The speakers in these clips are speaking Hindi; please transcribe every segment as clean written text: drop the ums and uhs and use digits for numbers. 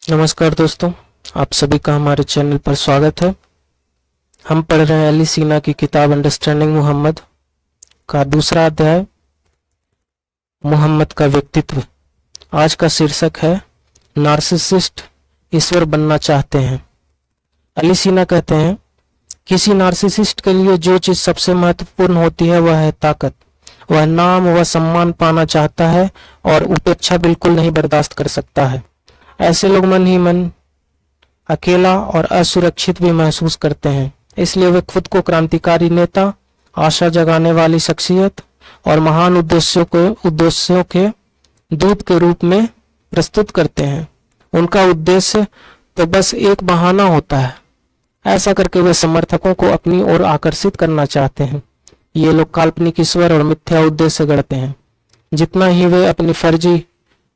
नमस्कार दोस्तों, आप सभी का हमारे चैनल पर स्वागत है। हम पढ़ रहे हैं अली सीना की किताब अंडरस्टैंडिंग मोहम्मद का दूसरा अध्याय, मोहम्मद का व्यक्तित्व। आज का शीर्षक है नार्सिसिस्ट ईश्वर बनना चाहते हैं। अली सीना कहते हैं, किसी नार्सिसिस्ट के लिए जो चीज सबसे महत्वपूर्ण होती है वह है ताकत। वह नाम व सम्मान पाना चाहता है और उपेक्षा बिल्कुल नहीं बर्दाश्त कर सकता है। ऐसे लोग मन ही मन अकेला और असुरक्षित भी महसूस करते हैं, इसलिए वे खुद को क्रांतिकारी नेता, आशा जगाने वाली शख्सियत और महान उद्देश्यों के दूत के रूप में प्रस्तुत करते हैं। उनका उद्देश्य तो बस एक बहाना होता है। ऐसा करके वे समर्थकों को अपनी ओर आकर्षित करना चाहते हैं। ये लोग काल्पनिक ईश्वर और मिथ्या उद्देश्य गढ़ते हैं। जितना ही वे अपनी फर्जी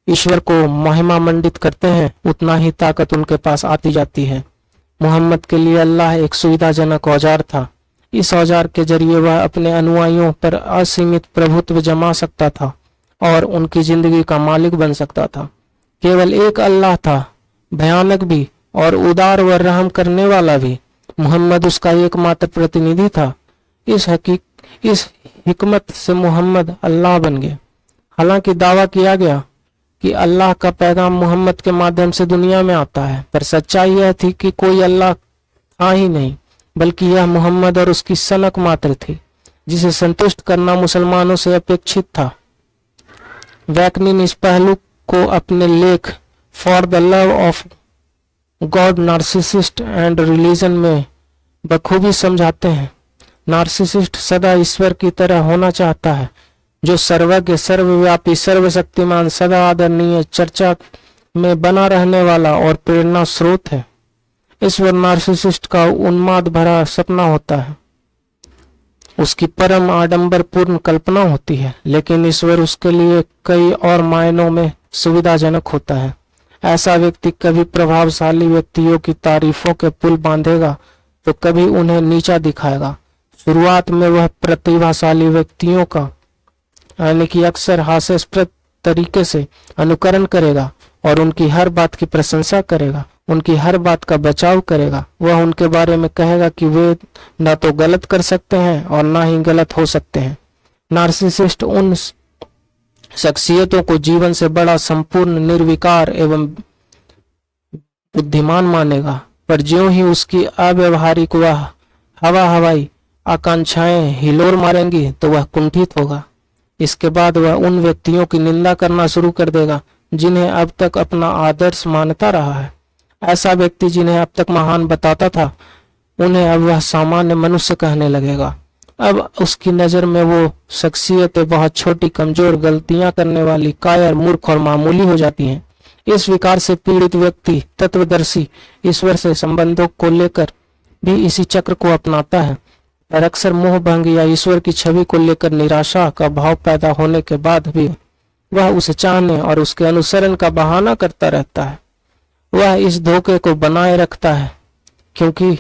ईश्वर को महिमा मंडित करते हैं, उतना ही ताकत उनके पास आती जाती है। मोहम्मद के लिए अल्लाह एक सुविधाजनक औजार था। इस औजार के जरिए वह अपने अनुयायियों पर असीमित प्रभुत्व जमा सकता था और उनकी जिंदगी का मालिक बन सकता था। केवल एक अल्लाह था, भयानक भी और उदार व रहम करने वाला भी। मोहम्मद उसका एकमात्र प्रतिनिधि था। इस हिकमत से मोहम्मद अल्लाह बन गए। हालांकि दावा किया गया कि अल्लाह का पैगाम मोहम्मद के माध्यम से दुनिया में आता है, पर सच्चाई यह थी कि कोई अल्लाह था ही नहीं, बल्कि यह मोहम्मद और उसकी सनक मात्र थी, जिसे संतुष्ट करना मुसलमानों से अपेक्षित था। वैकनिन इस पहलू को अपने लेख for the love of God narcissist and religion में बखूबी समझाते हैं। नार्सिसिस्ट सदा ईश्वर की तरह होना चाहता है, जो सर्वज्ञ, सर्वव्यापी, सर्वशक्तिमान, सदा आदरणीय, चर्चा में बना रहने वाला और प्रेरणा स्रोत है। ईश्वर नार्सिसिस्ट का उन्माद भरा सपना होता है, उसकी परम आडंबरपूर्ण कल्पना होती है, लेकिन ईश्वर उसके लिए कई और मायनों में सुविधाजनक होता है। ऐसा व्यक्ति कभी प्रभावशाली व्यक्तियों की तारीफों के पुल बांधेगा तो कभी उन्हें नीचा दिखाएगा। शुरुआत में वह प्रतिभाशाली व्यक्तियों का यानी कि अक्सर हास्यास्पद तरीके से अनुकरण करेगा और उनकी हर बात की प्रशंसा करेगा, उनकी हर बात का बचाव करेगा। वह उनके बारे में कहेगा कि वे न तो गलत कर सकते हैं और न ही गलत हो सकते हैं। नार्सिसिस्ट उन शख्सियतों को जीवन से बड़ा, संपूर्ण, निर्विकार एवं बुद्धिमान मानेगा, पर ज्यों ही उसकी अव्यवहारिक व हवाई आकांक्षाएं हिलोर मारेंगी तो वह कुंठित होगा। इसके बाद वह उन व्यक्तियों की निंदा करना शुरू कर देगा जिन्हें अब तक अपना आदर्श मानता रहा है। ऐसा व्यक्ति जिन्हें अब तक महान बताता था, उन्हें अब वह सामान्य मनुष्य कहने लगेगा। अब उसकी नजर में वो शख्सियतें बहुत छोटी, कमजोर, गलतियां करने वाली, कायर, मूर्ख और मामूली हो जाती हैं। इस विकार से पीड़ित व्यक्ति तत्वदर्शी ईश्वर से संबंधों को लेकर भी इसी चक्र को अपनाता है, और अक्सर मोह भंग या ईश्वर की छवि को लेकर निराशा का भाव पैदा होने के बाद भी वह उसे चाहने और उसके अनुसरण का बहाना करता रहता है। वह इस धोखे को बनाए रखता है क्योंकि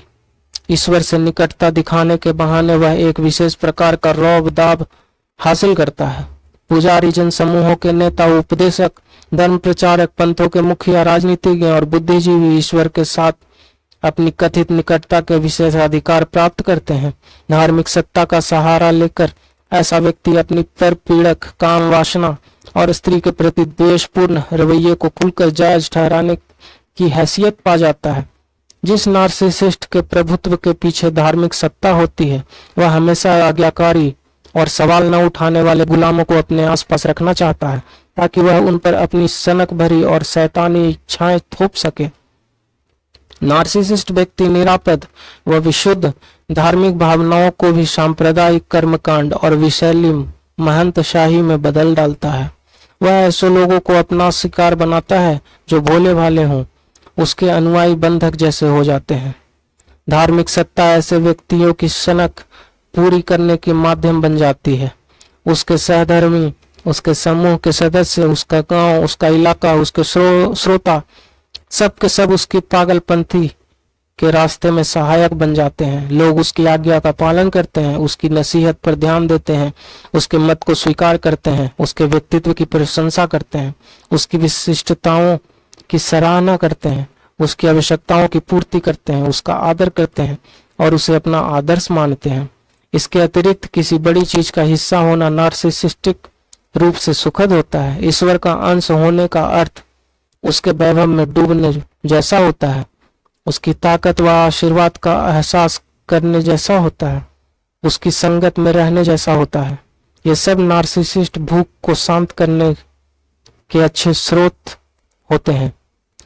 ईश्वर से निकटता दिखाने के बहाने वह एक विशेष प्रकार का रौब दाब हासिल करता है। पुजारी, जन समूहों के नेता, उपदेशक, धर्म प्रचारक, पंथों के मुखिया, राजनीतिज्ञ और बुद्धिजीवी ईश्वर के साथ अपनी कथित निकटता के विशेषाधिकार प्राप्त करते हैं। धार्मिक सत्ता का सहारा लेकर ऐसा व्यक्ति अपनी पर पीड़क, काम वासना और स्त्री के प्रति द्वेषपूर्ण रवैये को खुलकर जायज ठहराने की हैसियत पा जाता है। जिस नार्सिसिस्ट के प्रभुत्व के पीछे धार्मिक सत्ता होती है, वह हमेशा आज्ञाकारी और सवाल न उठाने वाले गुलामों को अपने आसपास रखना चाहता है, ताकि वह उन पर अपनी सनक भरी और शैतानी इच्छाएं थोप सके। नार्सिसिस्ट व्यक्ति निरापद व विशुद्ध धार्मिक भावनाओं को भी सांप्रदायिक कर्मकांड और विषैली महंतशाही में बदल डालता है। वह ऐसे लोगों को अपना शिकार बनाता है जो भोले भाले हों, उसके अनुयायी बंधक जैसे हो जाते हैं। धार्मिक सत्ता ऐसे व्यक्तियों की सनक पूरी करने के माध्यम बन जाती है। उसके सहधर्मी, उसके समूह के सदस्य, उसका गांव, उसका इलाका, उसके श्रोता सब के सब उसकी पागलपंथी के रास्ते में सहायक बन जाते हैं। लोग उसकी आज्ञा का पालन करते हैं, उसकी नसीहत पर ध्यान देते हैं, उसके मत को स्वीकार करते हैं, उसके व्यक्तित्व की प्रशंसा करते हैं, उसकी विशिष्टताओं की सराहना करते हैं, उसकी आवश्यकताओं की पूर्ति करते हैं, उसका आदर करते हैं और उसे अपना आदर्श मानते हैं। इसके अतिरिक्त किसी बड़ी चीज का हिस्सा होना नार्सिसिस्टिक रूप से सुखद होता है। ईश्वर का अंश होने का अर्थ उसके वैभव में डूबने जैसा होता है, उसकी ताकत व आशीर्वाद का एहसास करने जैसा होता है, उसकी संगत में रहने जैसा होता है। ये सब नार्सिसिस्ट भूख को शांत करने के अच्छे स्रोत होते हैं।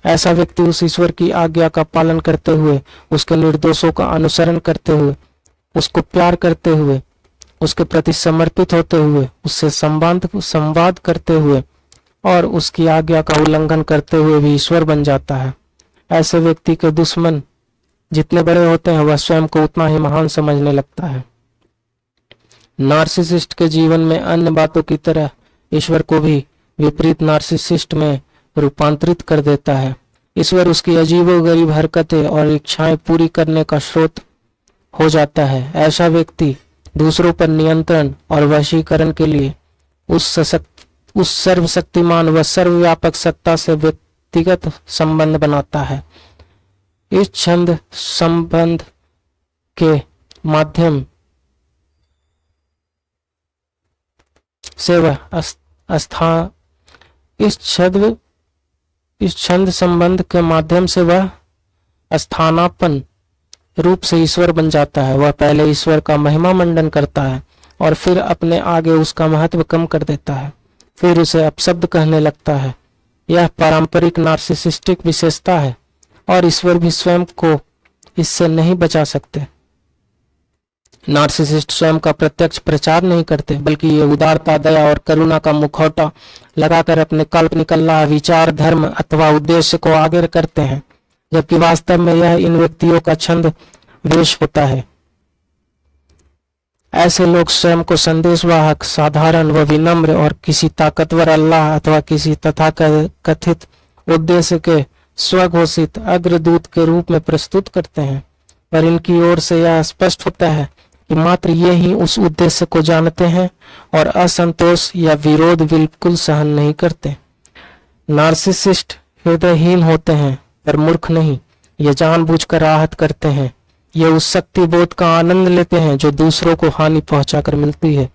ऐसा व्यक्ति उस ईश्वर की आज्ञा का पालन करते हुए, उसके निर्देशों का अनुसरण करते हुए, उसको प्यार करते हुए, उसके प्रति समर्पित होते हुए, उससे संवाद करते हुए और उसकी आज्ञा का उल्लंघन करते हुए भी ईश्वर बन जाता है। ऐसे व्यक्ति के दुश्मन जितने बड़े होते हैं वह स्वयं को उतना ही महान समझने लगता है। नार्सिसिस्ट के जीवन में अन्य बातों की तरह ईश्वर को भी विपरीत नार्सिसिस्ट में रूपांतरित कर देता है। ईश्वर उसकी अजीबोगरीब हरकतें और इच्छाएं पूरी करने का स्रोत हो जाता है। ऐसा व्यक्ति दूसरों पर नियंत्रण और वशीकरण के लिए उस सर्वशक्तिमान व सर्वव्यापक सत्ता से व्यक्तिगत संबंध बनाता है। इस छंद संबंध के माध्यम से वह इस छंद संबंध के माध्यम से वह स्थानापन्न रूप से ईश्वर बन जाता है। वह पहले ईश्वर का महिमा मंडन करता है और फिर अपने आगे उसका महत्व कम कर देता है, फिर उसे अपशब्द कहने लगता है। यह पारंपरिक नार्सिसिस्टिक विशेषता है और ईश्वर भी स्वयं को इससे नहीं बचा सकते। नार्सिसिस्ट स्वयं का प्रत्यक्ष प्रचार नहीं करते, बल्कि ये उदारता, दया और करुणा का मुखौटा लगाकर अपने काल्पनिक अल्लाह, विचार, धर्म अथवा उद्देश्य को आगे करते हैं, जबकि वास्तव में यह इन व्यक्तियों का छंद वेश होता है। ऐसे लोग स्वयं को संदेशवाहक, साधारण व विनम्र और किसी ताकतवर अल्लाह अथवा किसी तथाकथित उद्देश्य के स्वघोषित अग्रदूत के रूप में प्रस्तुत करते हैं, पर इनकी ओर से यह स्पष्ट होता है कि मात्र ये ही उस उद्देश्य को जानते हैं और असंतोष या विरोध बिल्कुल सहन नहीं करते। नार्सिसिस्ट हृदयहीन होते हैं पर मूर्ख नहीं। ये जानबूझकर आहत करते हैं। ये उस शक्ति बोध का आनंद लेते हैं जो दूसरों को हानि पहुंचाकर मिलती है।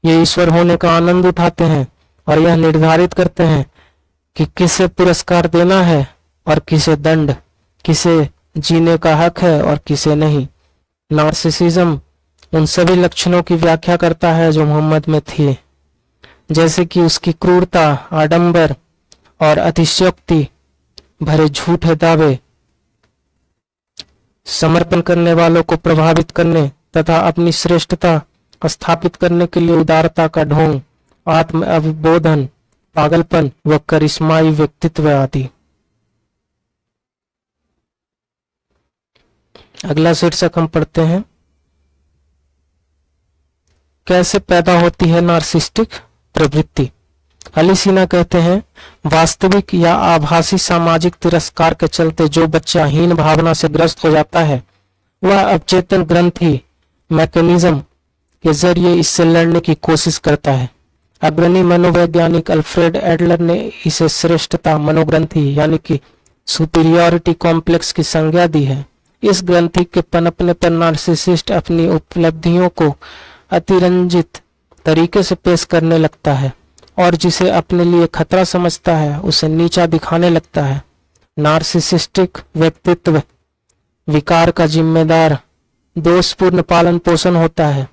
ये ईश्वर होने का आनंद उठाते हैं और यह निर्धारित करते हैं कि किसे पुरस्कार देना है और किसे दंड, किसे जीने का हक है और किसे नहीं। नार्सिसिज्म उन सभी लक्षणों की व्याख्या करता है जो मोहम्मद में थी, जैसे कि उसकी क्रूरता, आडंबर और अतिशयोक्ति भरे झूठे दावे, समर्पण करने वालों को प्रभावित करने तथा अपनी श्रेष्ठता स्थापित करने के लिए उदारता का ढोंग, आत्म अवबोधन, पागलपन व करिश्माई व्यक्तित्व आदि। अगला शीर्षक हम पढ़ते हैं, कैसे पैदा होती है नार्सिस्टिक प्रवृत्ति। अली सीना कहते हैं, वास्तविक या आभासी सामाजिक तिरस्कार के चलते जो बच्चा हीन भावना से ग्रस्त हो जाता है, वह अवचेतन ग्रंथि मैकेनिज्म के जरिए इससे लड़ने की कोशिश करता है। अग्रणी मनोवैज्ञानिक अल्फ्रेड एडलर ने इसे श्रेष्ठता मनोग्रंथि यानी कि सुपीरियरिटी कॉम्प्लेक्स की संज्ञा दी है। इस ग्रंथि के पनपने पर नार्सिसिस्ट अपनी उपलब्धियों को अतिरंजित तरीके से पेश करने लगता है और जिसे अपने लिए खतरा समझता है उसे नीचा दिखाने लगता है। नार्सिसिस्टिक व्यक्तित्व विकार का जिम्मेदार दोषपूर्ण पालन पोषण होता है।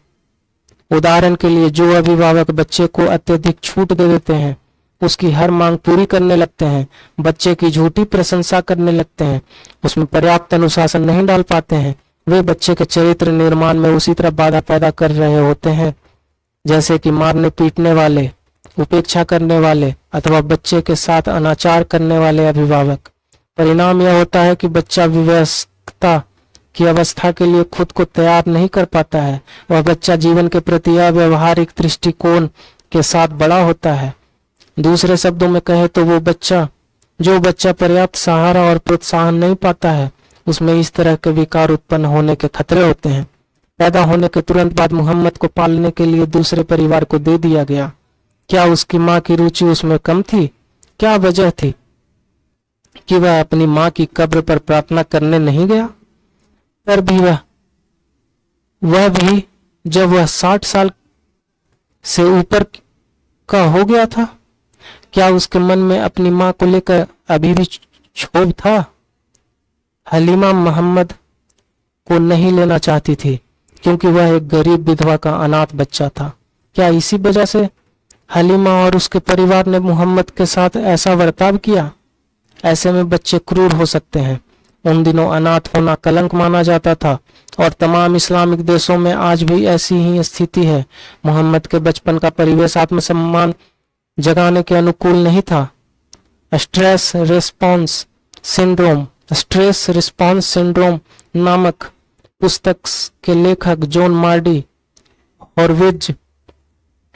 उदाहरण के लिए, जो अभिभावक बच्चे को अत्यधिक छूट दे देते हैं, उसकी हर मांग पूरी करने लगते हैं, बच्चे की झूठी प्रशंसा करने लगते हैं, उसमें पर्याप्त अनुशासन नहीं डाल पाते हैं, वे बच्चे के चरित्र निर्माण में उसी तरह बाधा पैदा कर रहे होते हैं जैसे कि मारने पीटने वाले, उपेक्षा करने वाले अथवा बच्चे के साथ अनाचार करने वाले अभिभावक। परिणाम यह होता है कि बच्चा विवशता की अवस्था के लिए खुद को तैयार नहीं कर पाता है। वह बच्चा जीवन के प्रति अव्यवहारिक दृष्टिकोण के साथ बड़ा होता है। दूसरे शब्दों में कहे तो जो बच्चा पर्याप्त सहारा और प्रोत्साहन नहीं पाता है, उसमें इस तरह के विकार उत्पन्न होने के खतरे होते हैं। पैदा होने के तुरंत बाद मोहम्मद को पालने के लिए दूसरे परिवार को दे दिया गया। क्या उसकी मां की रुचि उसमें कम थी? क्या वजह थी? कि वह अपनी माँ की कब्र पर प्रार्थना करने नहीं गया? पर भी वह भी जब वह 60 साल से ऊपर का हो गया था, क्या उसके मन में अपनी माँ को लेकर अभी भी क्षोभ था? हलीमा मोहम्मद को नहीं लेना चाहती थी क्योंकि वह एक गरीब विधवा का अनाथ बच्चा था। क्या इसी वजह से हलीमा और उसके परिवार ने मोहम्मद के साथ ऐसा बर्ताव किया? ऐसे में बच्चे क्रूर हो सकते हैं। उन दिनों अनाथ होना कलंक माना जाता था और तमाम इस्लामिक देशों में आज भी ऐसी ही स्थिति है। मोहम्मद के बचपन का परिवेश आत्मसम्मान जगाने के अनुकूल नहीं था। स्ट्रेस रिस्पॉन्स सिंड्रोम नामक पुस्तक के लेखक जॉन मार्डी हॉरविट्ज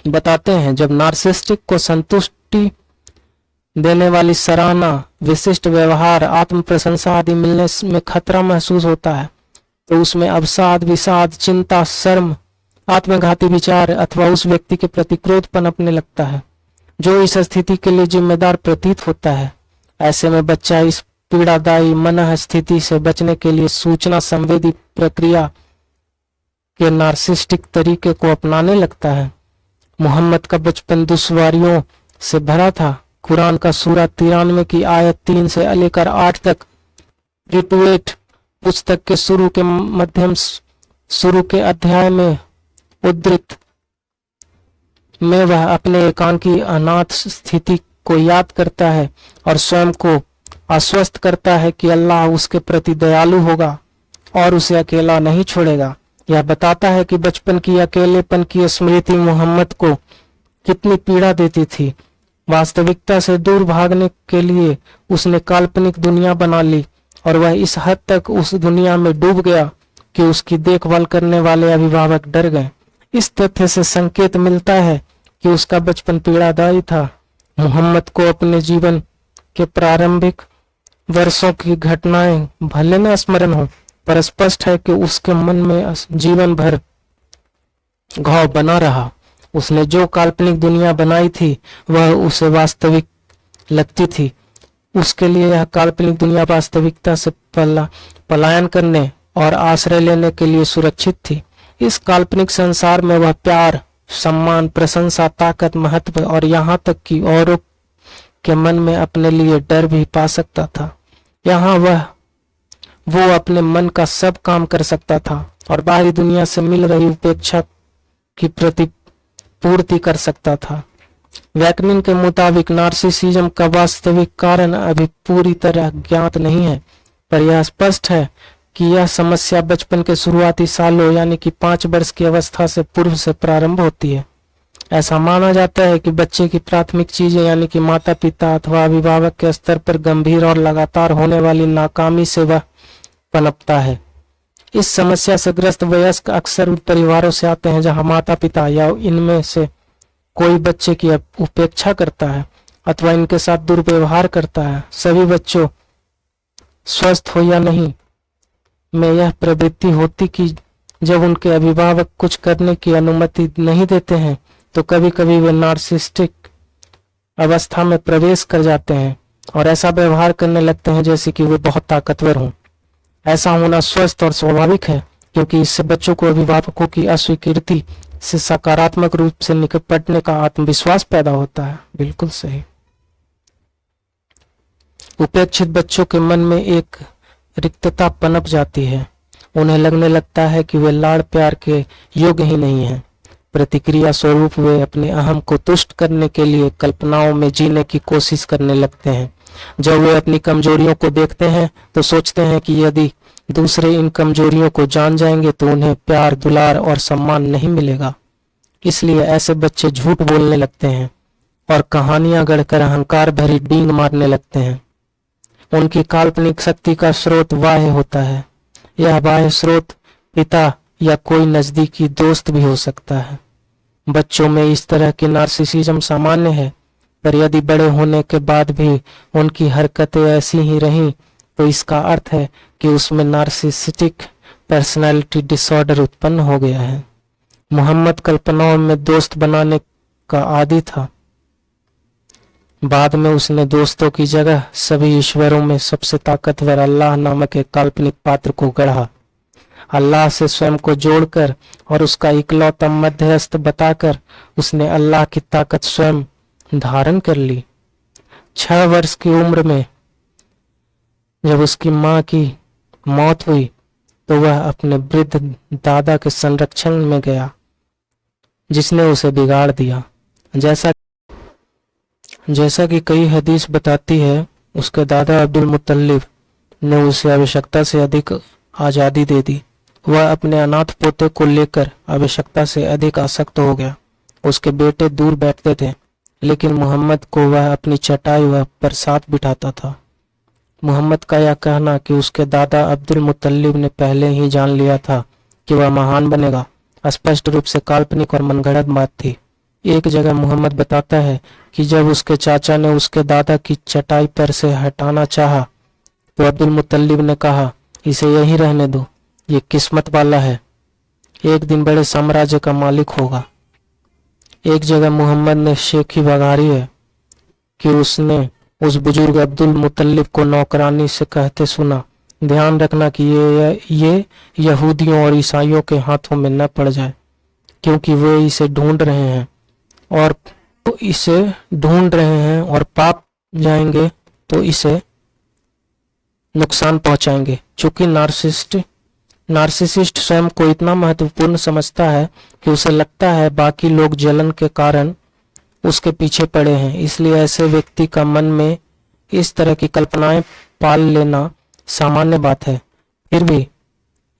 बताते हैं, जब नार्सिसिस्टिक को संतुष्टि देने वाली सराहना, विशिष्ट व्यवहार, आत्म प्रशंसा आदि मिलने में खतरा महसूस होता है तो उसमें अवसाद, विषाद, चिंता, शर्म, आत्मघाती विचार अथवा उस व्यक्ति के प्रति क्रोध पनपने लगता है जो इस स्थिति के लिए जिम्मेदार प्रतीत होता है। ऐसे में बच्चा इस पीड़ादायी मनः स्थिति से बचने के लिए सूचना संवेदी प्रक्रिया के नार्सिसिस्टिक तरीके को अपनाने लगता है। मोहम्मद का बचपन दुश्वारियों से भरा था। कुरान का सूरा 93 की आयत 3 से लेकर 8 तक रिटुएट पुस्तक के शुरू के अध्याय में उद्धृत में वह अपने एकांकी अनाथ स्थिति को याद करता है और स्वयं को आश्वस्त करता है कि अल्लाह उसके प्रति दयालु होगा और उसे अकेला नहीं छोड़ेगा। यह बताता है कि बचपन की अकेलेपन की स्मृति मोहम्मद को कितनी पीड़ा देती थी। वास्तविकता से दूर भागने के लिए उसने काल्पनिक दुनिया बना ली और वह इस हद तक उस दुनिया में डूब गया कि उसकी देखभाल करने वाले अभिभावक डर गए। इस तथ्य से संकेत मिलता है कि उसका बचपन पीड़ादायी था। मोहम्मद को अपने जीवन के प्रारंभिक वर्षों की घटनाएं भले न स्मरण हो, पर स्पष्ट है कि उसके मन में जीवन भर घाव बना रहा। उसने जो काल्पनिक दुनिया बनाई थी वह उसे वास्तविक लगती थी। उसके लिए यह काल्पनिक दुनिया वास्तविकता से पलायन करने और आश्रय लेने के लिए सुरक्षित थी। इस काल्पनिक संसार में वह प्यार, सम्मान, प्रशंसा, ताकत, महत्व और यहाँ तक कि औरों के मन में अपने लिए डर भी पा सकता था। यहाँ वो अपने मन का सब काम कर सकता था और बाहरी दुनिया से मिल रही उपेक्षा की प्रतिपूर्ति कर सकता था। वैकनिन के मुताबिक नार्सिसिज्म का वास्तविक कारण अभी पूरी तरह ज्ञात नहीं है, पर यह स्पष्ट है कि यह समस्या बचपन के शुरुआती सालों यानी कि 5 वर्ष की अवस्था से पूर्व से प्रारंभ होती है। ऐसा माना जाता है कि बच्चे की प्राथमिक चीजें यानी कि माता पिता अथवा अभिभावक के स्तर पर गंभीर और लगातार होने वाली नाकामी से वह पनपता है। इस समस्या से ग्रस्त वयस्क अक्सर उन परिवारों से आते हैं जहां माता पिता या इनमें से कोई बच्चे की उपेक्षा करता है अथवा इनके साथ दुर्व्यवहार करता है। सभी बच्चों, स्वस्थ हो या नहीं, में यह प्रवृत्ति होती कि जब उनके अभिभावक कुछ करने की अनुमति नहीं देते हैं तो कभी कभी वे नार्सिसिस्टिक अवस्था में प्रवेश कर जाते हैं और ऐसा व्यवहार करने लगते हैं जैसे कि वे बहुत ताकतवर हों। ऐसा होना स्वस्थ और स्वाभाविक है क्योंकि इससे बच्चों को अभिभावकों की अस्वीकृति से सकारात्मक रूप से निपटने का आत्मविश्वास पैदा होता है। बिल्कुल सही। उपेक्षित बच्चों के मन में एक रिक्तता पनप जाती है। उन्हें लगने लगता है कि वे लाड़ प्यार के योग्य ही नहीं हैं। प्रतिक्रिया स्वरूप वे अपने अहम को तुष्ट करने के लिए कल्पनाओं में जीने की कोशिश करने लगते हैं। जब वे अपनी कमजोरियों को देखते हैं तो सोचते हैं कि यदि दूसरे इन कमजोरियों को जान जाएंगे तो उन्हें प्यार, दुलार और सम्मान नहीं मिलेगा। इसलिए ऐसे बच्चे झूठ बोलने लगते हैं और कहानियां गढ़कर अहंकार भरी डींग मारने लगते हैं। उनकी काल्पनिक शक्ति का स्रोत बाह्य होता है। यह बाह्य स्रोत पिता या कोई नजदीकी दोस्त भी हो सकता है। बच्चों में इस तरह की नार्सिसिज्म सामान्य है, पर यदि बड़े होने के बाद भी उनकी हरकतें ऐसी ही रहीं तो इसका अर्थ है कि उसमें नार्सिसिस्टिक पर्सनालिटी डिसऑर्डर उत्पन्न हो गया है। मोहम्मद कल्पनाओं में दोस्त बनाने का आदी था। बाद में उसने दोस्तों की जगह सभी ईश्वरों में सबसे ताकतवर अल्लाह नामक एक काल्पनिक पात्र को गढ़ा। अल्लाह से स्वयं को जोड़कर और उसका इकलौता मध्यस्थ बताकर उसने अल्लाह की ताकत स्वयं धारण कर ली। 6 वर्ष की उम्र में जब उसकी मां की मौत हुई तो वह अपने वृद्ध दादा के संरक्षण में गया, जिसने उसे बिगाड़ दिया। जैसा कि कई हदीस बताती है, उसके दादा अब्दुल मुत्तलिब ने उसे आवश्यकता से अधिक आज़ादी दे दी। वह अपने अनाथ पोते को लेकर आवश्यकता से अधिक आसक्त हो गया। उसके बेटे दूर बैठते थे, लेकिन मोहम्मद को वह अपनी चटाई पर साथ बिठाता था। मोहम्मद का यह कहना कि उसके दादा अब्दुल मुत्तलिब ने पहले ही जान लिया था कि वह महान बनेगा, स्पष्ट रूप से काल्पनिक और मनगढ़ंत बात थी। एक जगह मोहम्मद बताता है कि जब उसके चाचा ने उसके दादा की चटाई पर से हटाना चाहा तो अब्दुल मुत्तलिब ने कहा, इसे यहीं रहने दो, ये किस्मत वाला है, एक दिन बड़े साम्राज्य का मालिक होगा। एक जगह मोहम्मद ने शेखी बघारी है कि उसने उस बुजुर्ग अब्दुल मुत्तलिब को नौकरानी से कहते सुना, ध्यान रखना कि ये यहूदियों और ईसाइयों के हाथों में न पड़ जाए, क्योंकि वे इसे ढूंढ रहे हैं और पाप जाएंगे तो इसे नुकसान पहुंचाएंगे। चूंकि नार्सिसिस्ट स्वयं को इतना महत्वपूर्ण समझता है कि उसे लगता है बाकी लोग जलन के कारण उसके पीछे पड़े हैं, इसलिए ऐसे व्यक्ति का मन में इस तरह की कल्पनाएं पाल लेना सामान्य बात है। फिर भी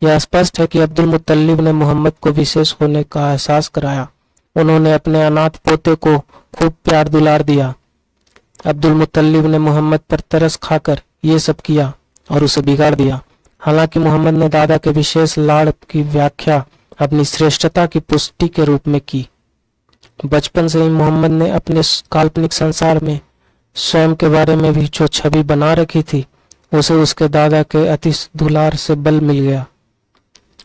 यह स्पष्ट है कि अब्दुल मुत्तलिब ने मोहम्मद को विशेष होने का एहसास कराया। उन्होंने अपने अनाथ पोते को खूब प्यार दुलार दिया। अब्दुल मुत्तलिब ने मोहम्मद पर तरस खाकर ये सब किया और उसे बिगाड़ दिया। हालांकि मोहम्मद ने दादा के विशेष लाड़ की व्याख्या अपनी श्रेष्ठता की पुष्टि के रूप में की। बचपन से ही मोहम्मद ने अपने काल्पनिक संसार में स्वयं के बारे में भी जो छवि बना रखी थी, उसे उसके दादा के अति दुलार से बल मिल गया।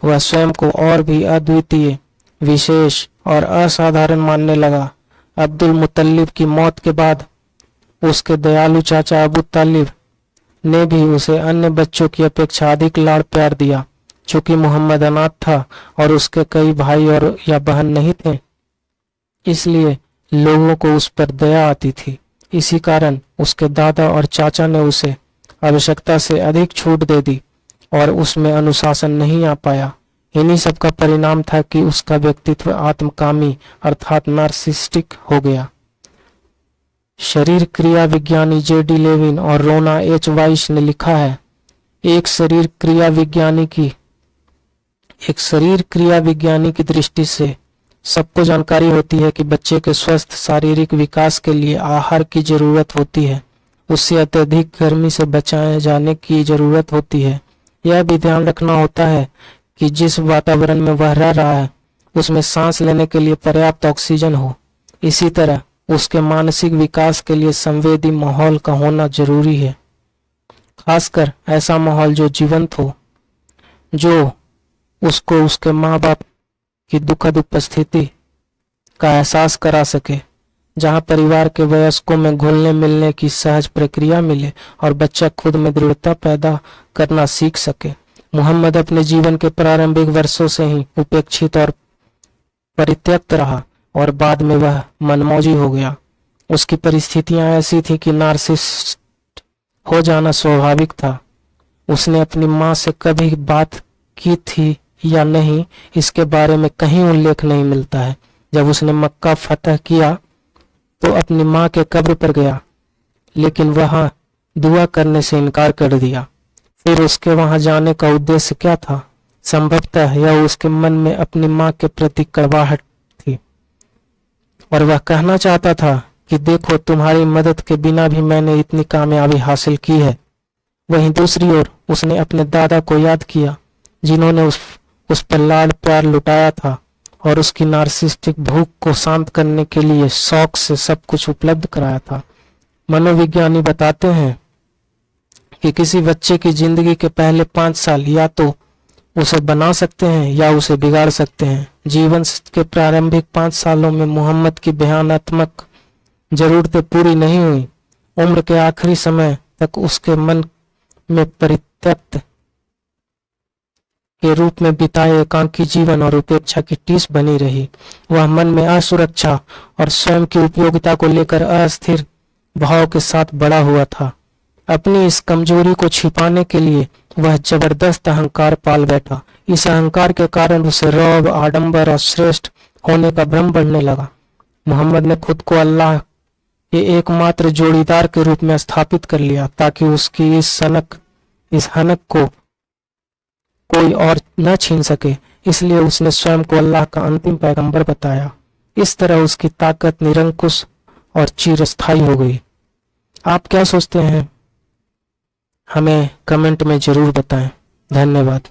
वह स्वयं को और भी अद्वितीय, विशेष और असाधारण मानने लगा। अब्दुल मुत्तलिब की मौत के बाद उसके दयालु चाचा अबू तालिब ने भी उसे अन्य बच्चों की अपेक्षा अधिक लाड़ प्यार दिया। चूंकि मोहम्मद अनाथ था और उसके कई भाई और या बहन नहीं थे, इसलिए लोगों को उस पर दया आती थी। इसी कारण उसके दादा और चाचा ने उसे आवश्यकता से अधिक छूट दे दी और उसमें अनुशासन नहीं आ पाया। इन्हीं सब का परिणाम था कि उसका व्यक्तित्व आत्मकामी अर्थात नार्सिसिस्टिक हो गया। शरीर क्रिया विज्ञानी जे.डी. लेविन और रोना एच. वाइस ने लिखा है, एक शरीर क्रिया विज्ञानी की दृष्टि से सबको जानकारी होती है कि बच्चे के स्वस्थ शारीरिक विकास के लिए आहार की जरूरत होती है। उससे अत्यधिक गर्मी से बचाए जाने की जरूरत होती है। यह भी ध्यान रखना होता है कि जिस वातावरण में वह रह रहा है उसमें सांस लेने के लिए पर्याप्त ऑक्सीजन हो। इसी तरह उसके मानसिक विकास के लिए संवेदी माहौल का होना जरूरी है, खासकर ऐसा माहौल जो जीवंत हो, जो उसको उसके माँ बाप की दुखद उपस्थिति का एहसास करा सके, जहाँ परिवार के वयस्कों में घुलने मिलने की सहज प्रक्रिया मिले और बच्चा खुद में दृढ़ता पैदा करना सीख सके। मोहम्मद अपने जीवन के प्रारंभिक वर्षों से ही उपेक्षित और परित्यक्त रहा और बाद में वह मनमौजी हो गया। उसकी परिस्थितियां ऐसी थी कि नार्सिसिस्ट हो जाना स्वाभाविक था। उसने अपनी माँ से कभी बात की थी या नहीं, इसके बारे में कहीं उल्लेख नहीं मिलता है। जब उसने मक्का फतह किया तो अपनी माँ के कब्र पर गया, लेकिन वहां दुआ करने से इनकार कर दिया। फिर उसके वहां जाने का उद्देश्य क्या था? संभवतः यह उसके मन में अपनी माँ के प्रति कड़वाहट थी और वह कहना चाहता था कि देखो, तुम्हारी मदद के बिना भी मैंने इतनी कामयाबी हासिल की है। वहीं दूसरी ओर उसने अपने दादा को याद किया, जिन्होंने उस पर लाड़ प्यार लुटाया था और उसकी नार्सिसिस्टिक भूख को शांत करने के लिए शौक से सब कुछ उपलब्ध कराया था। मनोविज्ञानी बताते हैं कि किसी बच्चे की जिंदगी के पहले 5 साल या तो उसे बना सकते हैं या उसे बिगाड़ सकते हैं। जीवन के प्रारंभिक 5 सालों में मोहम्मद की बयानात्मक जरूरतें पूरी नहीं हुई। उम्र के आखिरी समय तक उसके मन में परित्यक्त के रूप में बिताए एकांकी जीवन और उपेक्षा की टीस बनी रही। वह मन में असुरक्षा और स्वयं की उपयोगिता को लेकर अस्थिर भाव के साथ बड़ा हुआ था। अपनी इस कमजोरी को छिपाने के लिए वह जबरदस्त अहंकार पाल बैठा। इस अहंकार के कारण उसे रौब, आडंबर और श्रेष्ठ होने का भ्रम बढ़ने लगा। मोहम्मद ने खुद को अल्लाह के एकमात्र जोड़ीदार के रूप में स्थापित कर लिया ताकि उसकी इस हनक को कोई और न छीन सके। इसलिए उसने स्वयं को अल्लाह का अंतिम पैगंबर बताया। इस तरह उसकी ताकत निरंकुश और चिरस्थायी हो गई। आप क्या सोचते हैं? हमें कमेंट में जरूर बताएं। धन्यवाद।